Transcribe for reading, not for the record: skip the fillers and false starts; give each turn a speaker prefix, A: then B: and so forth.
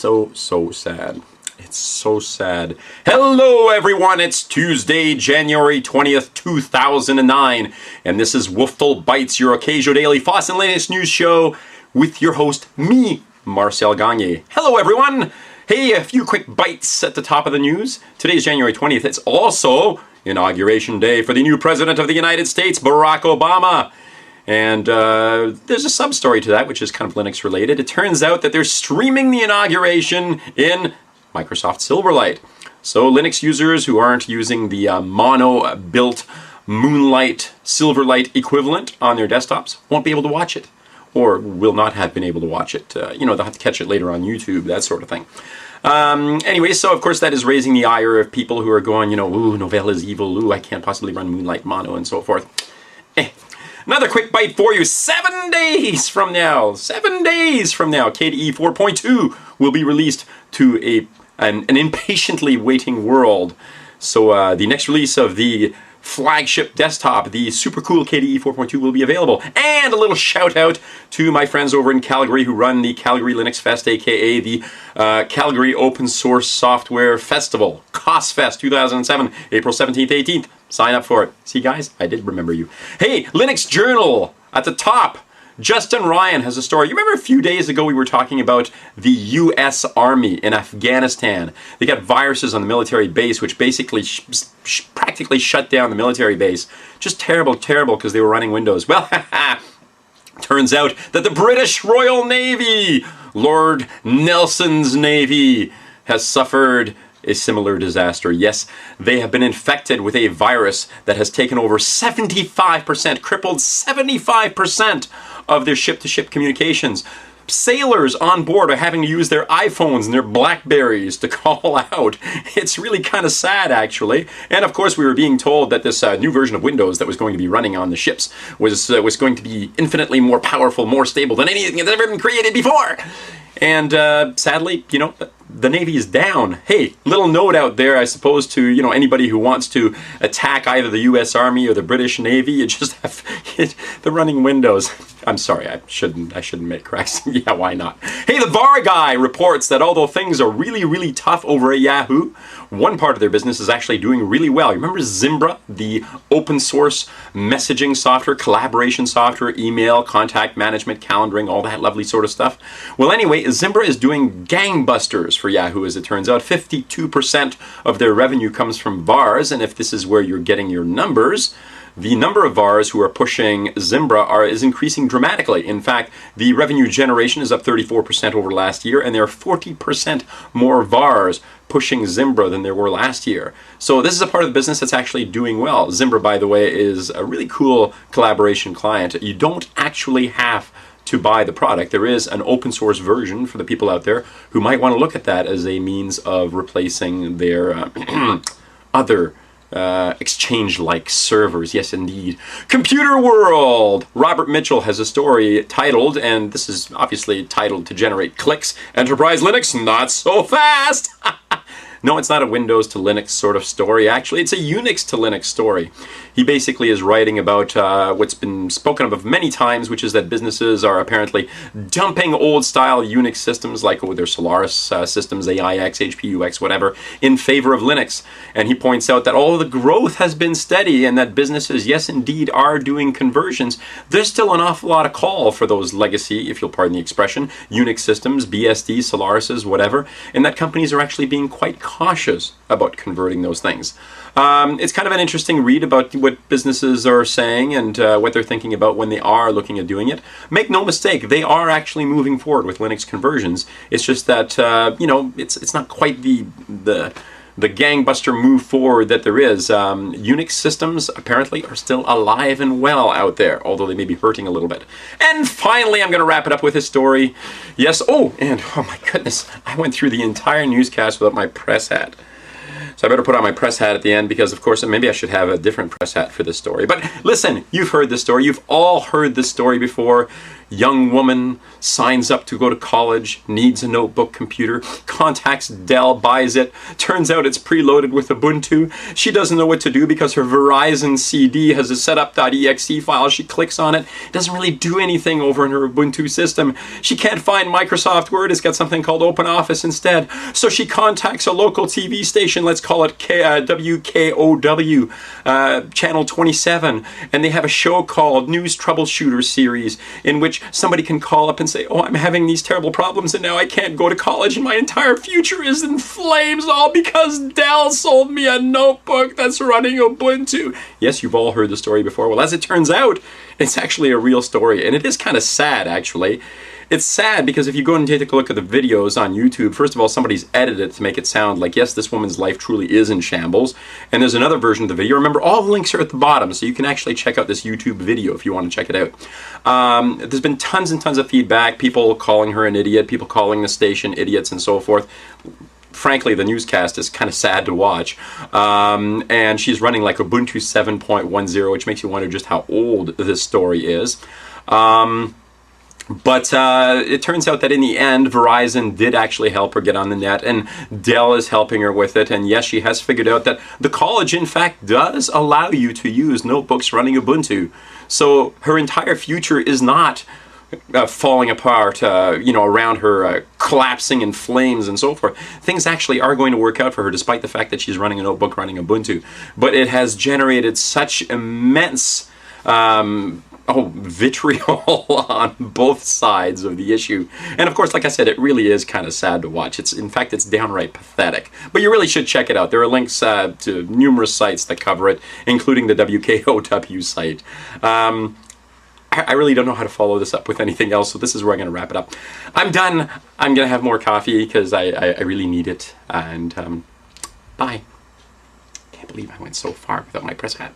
A: so sad. It's so sad. Hello everyone, it's Tuesday, January 20th, 2009, and this is WFTL Bytes, your occasiodaily FOSS and Linux news show with your host, me, Marcel Gagné. Hello everyone! Hey, a few quick bites at the top of the news. Today's January 20th. It's also Inauguration Day for the new President of the United States, Barack Obama. And there's a sub-story to that, which is kind of Linux related. It turns out that they're streaming the inauguration in Microsoft Silverlight. So Linux users who aren't using the mono-built Moonlight Silverlight equivalent on their desktops won't be able to watch it. Or will not have been able to watch it. They'll have to catch it later on YouTube, that sort of thing. Anyway, so of course that is raising the ire of people who are going, ooh, Novell is evil, ooh, I can't possibly run Moonlight Mono, and so forth. Another quick bite for you. 7 days from now, KDE 4.2 will be released to an impatiently waiting world. So the next release of the flagship desktop, the super cool KDE 4.2, will be available. And a little shout out to my friends over in Calgary who run the Calgary Linux Fest, aka the Calgary Open Source Software Festival, COSS Fest 2007, April 17th, 18th. Sign up for it. See guys, I did remember you. Hey, Linux Journal at the top. Justin Ryan has a story. You remember a few days ago we were talking about the US Army in Afghanistan. They got viruses on the military base which basically practically shut down the military base. Just terrible because they were running Windows. Well, turns out that the British Royal Navy, Lord Nelson's Navy, has suffered a similar disaster. Yes, they have been infected with a virus that has taken over 75%, crippled 75% of their ship-to-ship communications. Sailors on board are having to use their iPhones and their Blackberries to call out. It's really kind of sad, actually. And of course, we were being told that this new version of Windows that was going to be running on the ships was going to be infinitely more powerful, more stable than anything that's ever been created before. And sadly, the Navy is down. Hey, little note out there, I suppose, to anybody who wants to attack either the U.S. Army or the British Navy. You just have the running Windows. I'm sorry, I shouldn't make cracks. Yeah, why not? Hey, the VAR guy reports that although things are really tough over at Yahoo, one part of their business is actually doing really well. You remember Zimbra, the open source messaging software, collaboration software, email, contact management, calendaring, all that lovely sort of stuff? Well, anyway, Zimbra is doing gangbusters for Yahoo, as it turns out. 52% of their revenue comes from VARs, and if this is where you're getting your numbers, the number of VARs who are pushing Zimbra is increasing dramatically. In fact, the revenue generation is up 34% over last year, and there are 40% more VARs pushing Zimbra than there were last year. So this is a part of the business that's actually doing well. Zimbra, by the way, is a really cool collaboration client. You don't actually have to buy the product. There is an open source version for the people out there who might want to look at that as a means of replacing their other exchange-like servers. Yes, indeed. Computer World! Robert Mitchell has a story titled, and this is obviously titled to generate clicks, Enterprise Linux, not so fast! No, it's not a Windows to Linux sort of story. Actually, it's a Unix to Linux story. He basically is writing about what's been spoken of many times, which is that businesses are apparently dumping old-style Unix systems like their Solaris systems, AIX, HPUX, whatever, in favor of Linux. And he points out that although the growth has been steady and that businesses, yes, indeed, are doing conversions, there's still an awful lot of call for those legacy, if you'll pardon the expression, Unix systems, BSD, Solarises, whatever, and that companies are actually being quite cautious about converting those things. It's kind of an interesting read about what businesses are saying and what they're thinking about when they are looking at doing it. Make no mistake, they are actually moving forward with Linux conversions. It's just that it's not quite the gangbuster move forward that there is. Unix systems apparently are still alive and well out there, although they may be hurting a little bit. And finally, I'm going to wrap it up with a story. Yes, oh my goodness, I went through the entire newscast without my press hat. So I better put on my press hat at the end because, of course, maybe I should have a different press hat for this story. But listen, you've heard this story. You've all heard this story before. young woman signs up to go to college, needs a notebook computer, contacts Dell, buys it, turns out it's preloaded with Ubuntu. She doesn't know what to do because her Verizon CD has a setup.exe file. She clicks on it. It doesn't really do anything over in her Ubuntu system. She can't find Microsoft Word. It's got something called OpenOffice instead. So she contacts a local TV station, let's call it WKOW, channel 27, and they have a show called News Troubleshooter Series, in which somebody can call up and say, oh, I'm having these terrible problems and now I can't go to college and my entire future is in flames, all because Dell sold me a notebook that's running Ubuntu. Yes, you've all heard the story before. Well, as it turns out, it's actually a real story, and it is kind of sad, actually. It's sad because if you go and take a look at the videos on YouTube, first of all, somebody's edited it to make it sound like, yes, this woman's life truly is in shambles. And there's another version of the video. Remember, all the links are at the bottom, so you can actually check out this YouTube video if you want to check it out. There's been tons and tons of feedback, people calling her an idiot, people calling the station idiots and so forth. Frankly, the newscast is kind of sad to watch. And she's running like Ubuntu 7.10, which makes you wonder just how old this story is. But it turns out that in the end, Verizon did actually help her get on the net, and Dell is helping her with it. And yes, she has figured out that the college, in fact, does allow you to use notebooks running Ubuntu. So her entire future is not falling apart, you know, around her, collapsing in flames and so forth. Things actually are going to work out for her, despite the fact that she's running a notebook running Ubuntu. But it has generated such immense vitriol on both sides of the issue. And of course, like I said, it really is kind of sad to watch. In fact, it's downright pathetic. But you really should check it out. There are links to numerous sites that cover it, including the WKOW site. I really don't know how to follow this up with anything else, so this is where I'm going to wrap it up. I'm done. I'm going to have more coffee because I really need it. And bye. Can't believe I went so far without my press hat.